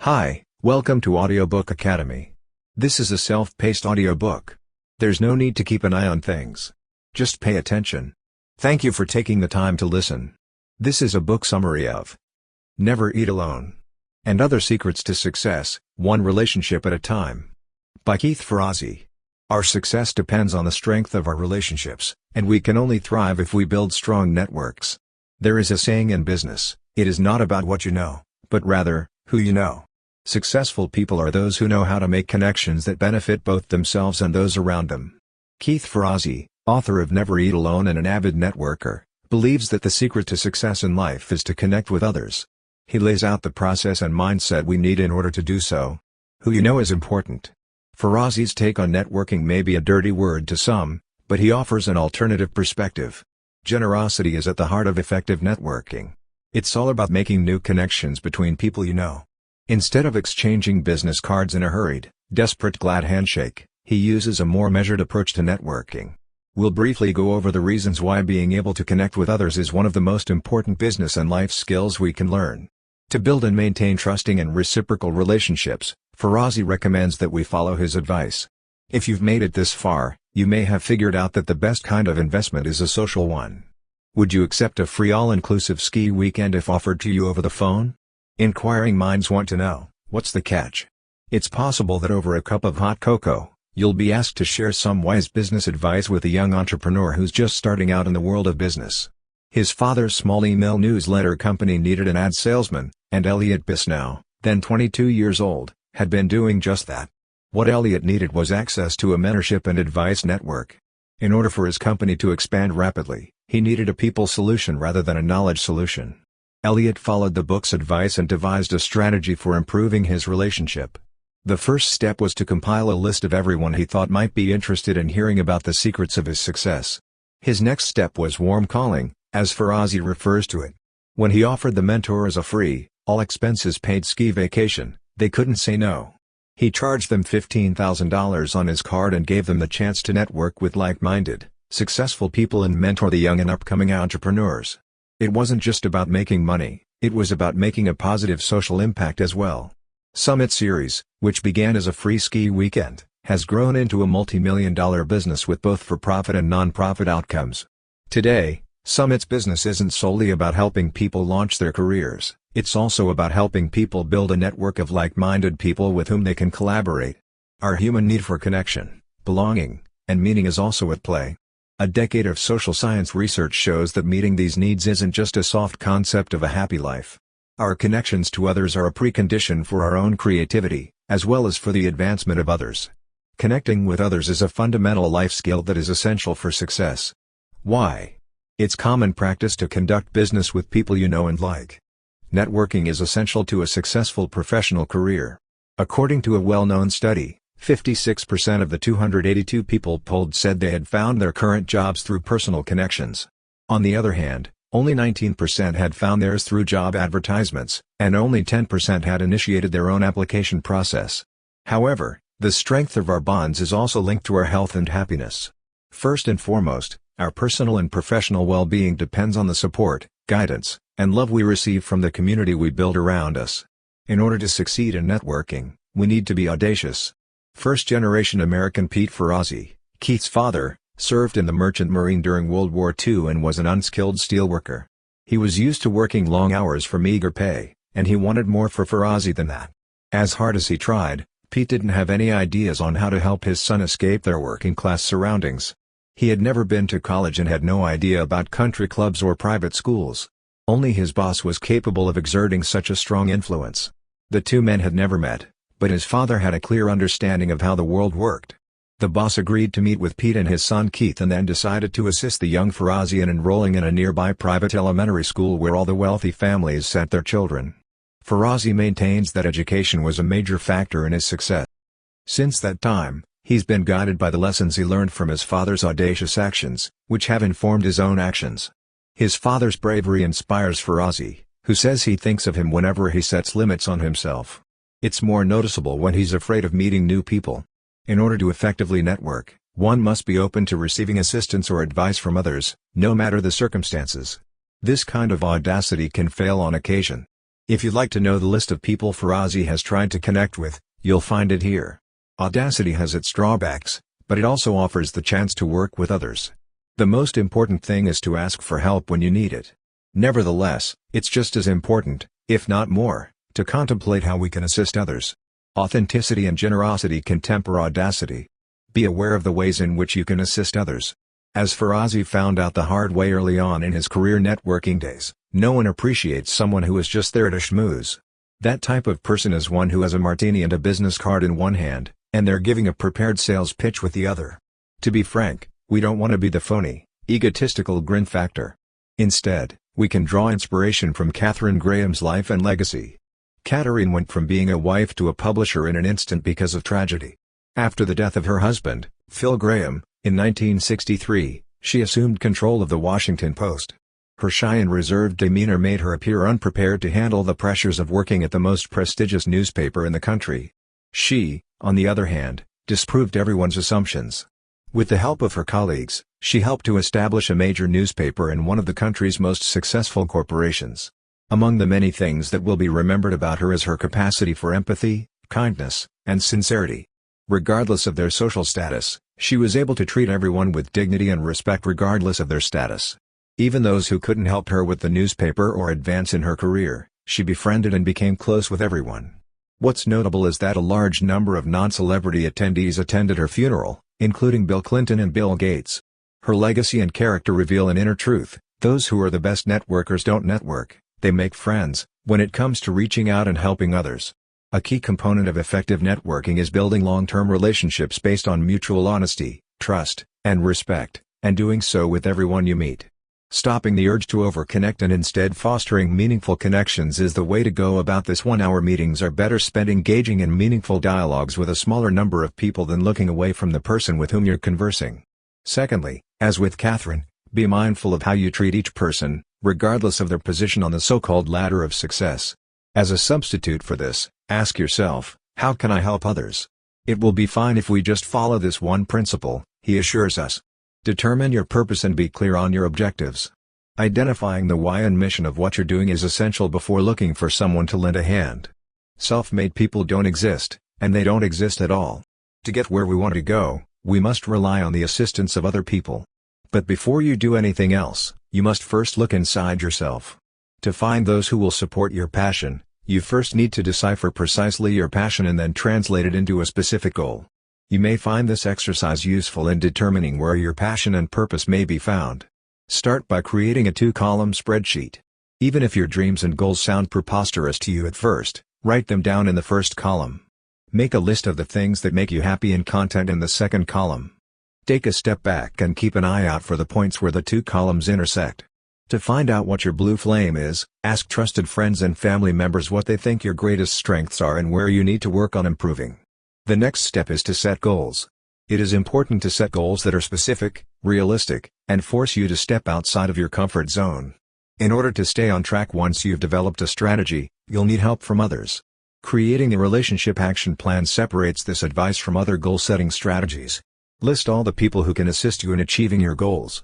Hi, welcome to Audiobook Academy. This is a self-paced audiobook. There's no need to keep an eye on things. Just pay attention. Thank you for taking the time to listen. This is a book summary of Never Eat Alone and Other Secrets to Success, One Relationship at a Time, by Keith Ferrazzi. Our success depends on the strength of our relationships, and we can only thrive if we build strong networks. There is a saying in business, it is not about what you know, but rather, who you know. Successful people are those who know how to make connections that benefit both themselves and those around them. Keith Ferrazzi, author of Never Eat Alone and an avid networker, believes that the secret to success in life is to connect with others. He lays out the process and mindset we need in order to do so. Who you know is important. Ferrazzi's take on networking may be a dirty word to some, but he offers an alternative perspective. Generosity is at the heart of effective networking. It's all about making new connections between people you know. Instead of exchanging business cards in a hurried, desperate glad handshake, he uses a more measured approach to networking. We'll briefly go over the reasons why being able to connect with others is one of the most important business and life skills we can learn. To build and maintain trusting and reciprocal relationships, Ferrazzi recommends that we follow his advice. If you've made it this far, you may have figured out that the best kind of investment is a social one. Would you accept a free all-inclusive ski weekend if offered to you over the phone? Inquiring minds want to know, what's the catch? It's possible that over a cup of hot cocoa, you'll be asked to share some wise business advice with a young entrepreneur who's just starting out in the world of business. His father's small email newsletter company needed an ad salesman, and Elliot Bisnow, then 22 years old, had been doing just that. What Elliot needed was access to a mentorship and advice network. In order for his company to expand rapidly, he needed a people solution rather than a knowledge solution. Elliot followed the book's advice and devised a strategy for improving his relationship. The first step was to compile a list of everyone he thought might be interested in hearing about the secrets of his success. His next step was warm calling, as Ferrazzi refers to it. When he offered the mentors a free, all-expenses-paid ski vacation, they couldn't say no. He charged them $15,000 on his card and gave them the chance to network with like-minded, successful people and mentor the young and upcoming entrepreneurs. It wasn't just about making money, it was about making a positive social impact as well. Summit Series, which began as a free ski weekend, has grown into a multi-million-dollar business with both for-profit and non-profit outcomes. Today, Summit's business isn't solely about helping people launch their careers, it's also about helping people build a network of like-minded people with whom they can collaborate. Our human need for connection, belonging, and meaning is also at play. A decade of social science research shows that meeting these needs isn't just a soft concept of a happy life. Our connections to others are a precondition for our own creativity, as well as for the advancement of others. Connecting with others is a fundamental life skill that is essential for success. Why? It's common practice to conduct business with people you know and like. Networking is essential to a successful professional career. According to a well-known study, 56% of the 282 people polled said they had found their current jobs through personal connections. On the other hand, only 19% had found theirs through job advertisements, and only 10% had initiated their own application process. However, the strength of our bonds is also linked to our health and happiness. First and foremost, our personal and professional well-being depends on the support, guidance, and love we receive from the community we build around us. In order to succeed in networking, we need to be audacious. First-generation American Pete Ferrazzi, Keith's father, served in the Merchant Marine during World War II and was an unskilled steelworker. He was used to working long hours for meager pay, and he wanted more for Ferrazzi than that. As hard as he tried, Pete didn't have any ideas on how to help his son escape their working-class surroundings. He had never been to college and had no idea about country clubs or private schools. Only his boss was capable of exerting such a strong influence. The two men had never met, but his father had a clear understanding of how the world worked. The boss agreed to meet with Pete and his son Keith and then decided to assist the young Ferrazzi in enrolling in a nearby private elementary school where all the wealthy families sent their children. Ferrazzi maintains that education was a major factor in his success. Since that time, he's been guided by the lessons he learned from his father's audacious actions, which have informed his own actions. His father's bravery inspires Ferrazzi, who says he thinks of him whenever he sets limits on himself. It's more noticeable when he's afraid of meeting new people. In order to effectively network, one must be open to receiving assistance or advice from others, no matter the circumstances. This kind of audacity can fail on occasion. If you'd like to know the list of people Ferrazzi has tried to connect with, you'll find it here. Audacity has its drawbacks, but it also offers the chance to work with others. The most important thing is to ask for help when you need it. Nevertheless, it's just as important, if not more, to contemplate how we can assist others. Authenticity and generosity can temper audacity. Be aware of the ways in which you can assist others. As Ferrazzi found out the hard way early on in his career networking days, no one appreciates someone who is just there to schmooze. That type of person is one who has a martini and a business card in one hand, and they're giving a prepared sales pitch with the other. To be frank, we don't want to be the phony, egotistical grin factor. Instead, we can draw inspiration from Katharine Graham's life and legacy. Katharine went from being a wife to a publisher in an instant because of tragedy. After the death of her husband, Phil Graham, in 1963, she assumed control of the Washington Post. Her shy and reserved demeanor made her appear unprepared to handle the pressures of working at the most prestigious newspaper in the country. She, on the other hand, disproved everyone's assumptions. With the help of her colleagues, she helped to establish a major newspaper and one of the country's most successful corporations. Among the many things that will be remembered about her is her capacity for empathy, kindness, and sincerity. Regardless of their social status, she was able to treat everyone with dignity and respect regardless of their status. Even those who couldn't help her with the newspaper or advance in her career, she befriended and became close with everyone. What's notable is that a large number of non-celebrity attendees attended her funeral, including Bill Clinton and Bill Gates. Her legacy and character reveal an inner truth: those who are the best networkers don't network, they make friends, when it comes to reaching out and helping others. A key component of effective networking is building long-term relationships based on mutual honesty, trust, and respect, and doing so with everyone you meet. Stopping the urge to overconnect and instead fostering meaningful connections is the way to go about this. 1-hour meetings are better spent engaging in meaningful dialogues with a smaller number of people than looking away from the person with whom you're conversing. Secondly, as with Katharine, be mindful of how you treat each person, regardless of their position on the so-called ladder of success. As a substitute for this, ask yourself, how can I help others? It will be fine if we just follow this one principle, he assures us. Determine your purpose and be clear on your objectives. Identifying the why and mission of what you're doing is essential before looking for someone to lend a hand. Self-made people don't exist, and they don't exist at all. To get where we want to go, we must rely on the assistance of other people. But before you do anything else, you must first look inside yourself. To find those who will support your passion, you first need to decipher precisely your passion and then translate it into a specific goal. You may find this exercise useful in determining where your passion and purpose may be found. Start by creating a 2-column spreadsheet. Even if your dreams and goals sound preposterous to you at first, write them down in the first column. Make a list of the things that make you happy and content in the second column. Take a step back and keep an eye out for the points where the 2 columns intersect. To find out what your blue flame is, ask trusted friends and family members what they think your greatest strengths are and where you need to work on improving. The next step is to set goals. It is important to set goals that are specific, realistic, and force you to step outside of your comfort zone. In order to stay on track once you've developed a strategy, you'll need help from others. Creating a relationship action plan separates this advice from other goal-setting strategies. List all the people who can assist you in achieving your goals.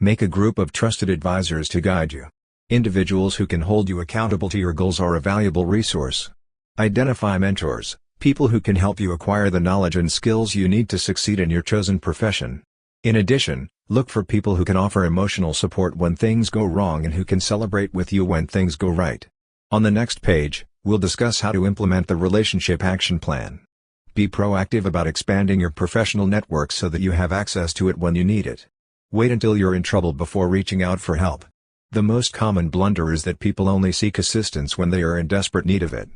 Make a group of trusted advisors to guide you. Individuals who can hold you accountable to your goals are a valuable resource. Identify mentors, people who can help you acquire the knowledge and skills you need to succeed in your chosen profession. In addition, look for people who can offer emotional support when things go wrong and who can celebrate with you when things go right. On the next page, we'll discuss how to implement the relationship action plan. Be proactive about expanding your professional network so that you have access to it when you need it. Wait until you're in trouble before reaching out for help. The most common blunder is that people only seek assistance when they are in desperate need of it.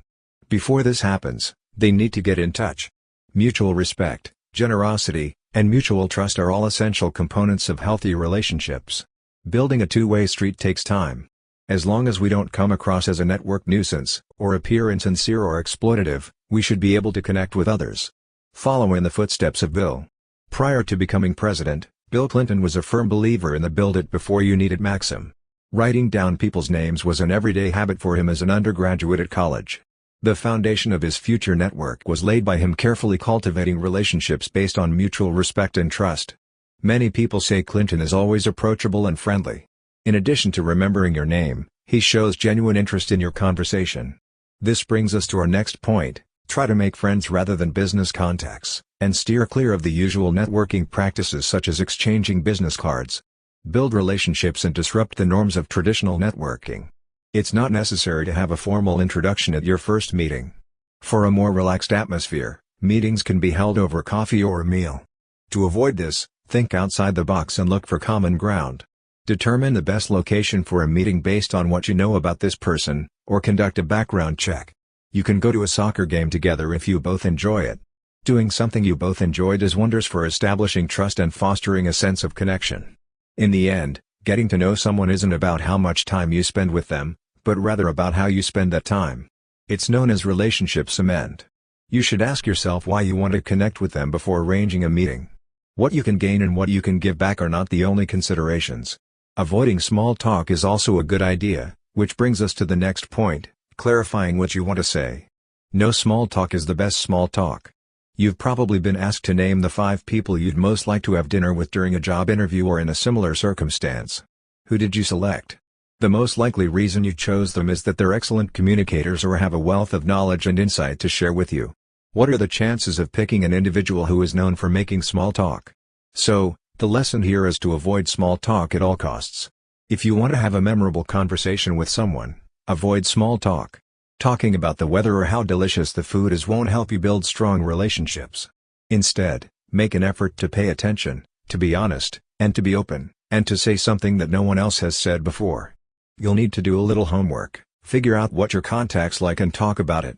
Before this happens, they need to get in touch. Mutual respect, generosity, and mutual trust are all essential components of healthy relationships. Building a two-way street takes time. As long as we don't come across as a network nuisance, or appear insincere or exploitative, we should be able to connect with others. Follow in the footsteps of Bill. Prior to becoming president, Bill Clinton was a firm believer in the build it before you need it maxim. Writing down people's names was an everyday habit for him as an undergraduate at college. The foundation of his future network was laid by him carefully cultivating relationships based on mutual respect and trust. Many people say Clinton is always approachable and friendly. In addition to remembering your name, He shows genuine interest in your conversation. This brings us to our next point: try to make friends rather than business contacts, and steer clear of the usual networking practices such as exchanging business cards. Build relationships and disrupt the norms of traditional networking. It's not necessary to have a formal introduction at your first meeting. For a more relaxed atmosphere, meetings can be held over coffee or a meal. To avoid this, think outside the box and look for common ground. Determine the best location for a meeting based on what you know about this person, or conduct a background check. You can go to a soccer game together if you both enjoy it. Doing something you both enjoy does wonders for establishing trust and fostering a sense of connection. In the end, getting to know someone isn't about how much time you spend with them, but rather about how you spend that time. It's known as relationship cement. You should ask yourself why you want to connect with them before arranging a meeting. What you can gain and what you can give back are not the only considerations. Avoiding small talk is also a good idea, which brings us to the next point: clarifying what you want to say. No small talk is the best small talk. You've probably been asked to name the 5 people you'd most like to have dinner with during a job interview or in a similar circumstance. Who did you select? The most likely reason you chose them is that they're excellent communicators or have a wealth of knowledge and insight to share with you. What are the chances of picking an individual who is known for making small talk? So, the lesson here is to avoid small talk at all costs. If you want to have a memorable conversation with someone, avoid small talk. Talking about the weather or how delicious the food is won't help you build strong relationships. Instead, make an effort to pay attention, to be honest, and to be open, and to say something that no one else has said before. You'll need to do a little homework, figure out what your contacts like and talk about it.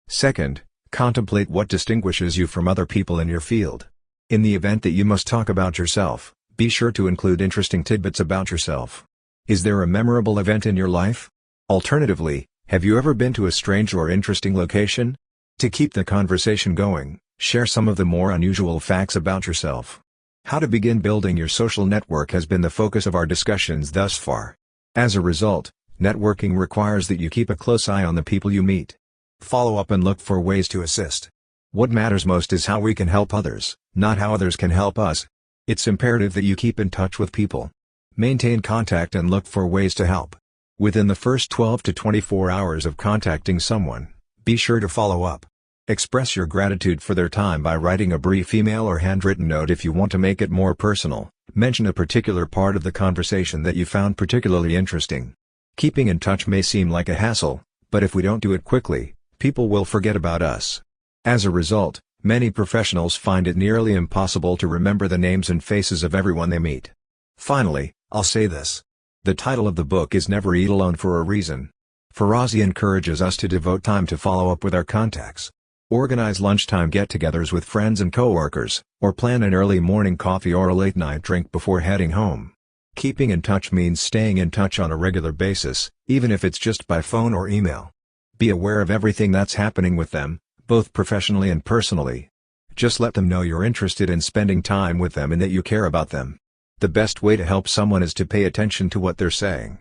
Second, contemplate what distinguishes you from other people in your field. In the event that you must talk about yourself, be sure to include interesting tidbits about yourself. Is there a memorable event in your life? Alternatively, have you ever been to a strange or interesting location? To keep the conversation going, share some of the more unusual facts about yourself. How to begin building your social network has been the focus of our discussions thus far. As a result, networking requires that you keep a close eye on the people you meet. Follow up and look for ways to assist. What matters most is how we can help others, not how others can help us. It's imperative that you keep in touch with people. Maintain contact and look for ways to help. Within the first 12 to 24 hours of contacting someone, be sure to follow up. Express your gratitude for their time by writing a brief email or handwritten note. If you want to make it more personal, mention a particular part of the conversation that you found particularly interesting. Keeping in touch may seem like a hassle, but if we don't do it quickly, people will forget about us. As a result, many professionals find it nearly impossible to remember the names and faces of everyone they meet. Finally, I'll say this. The title of the book is Never Eat Alone for a reason. Ferrazzi encourages us to devote time to follow up with our contacts. Organize lunchtime get-togethers with friends and coworkers, or plan an early morning coffee or a late-night drink before heading home. Keeping in touch means staying in touch on a regular basis, even if it's just by phone or email. Be aware of everything that's happening with them, both professionally and personally. Just let them know you're interested in spending time with them and that you care about them. The best way to help someone is to pay attention to what they're saying.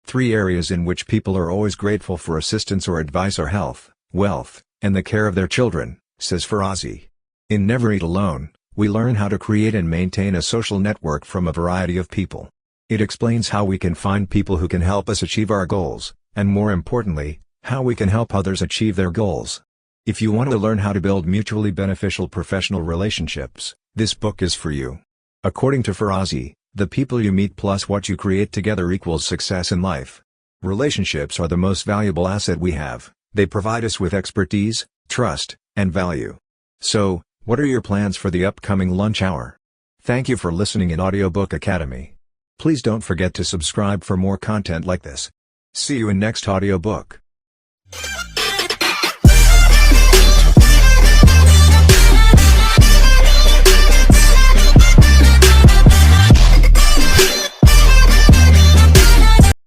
3 areas in which people are always grateful for assistance or advice are health, wealth, and the care of their children, says Ferrazzi. In Never Eat Alone, we learn how to create and maintain a social network from a variety of people. It explains how we can find people who can help us achieve our goals, and more importantly, how we can help others achieve their goals. If you want to learn how to build mutually beneficial professional relationships, this book is for you. According to Ferrazzi, the people you meet plus what you create together equals success in life. Relationships are the most valuable asset we have. They provide us with expertise, trust, and value. So, what are your plans for the upcoming lunch hour? Thank you for listening in Audiobook Academy. Please don't forget to subscribe for more content like this. See you in next audiobook.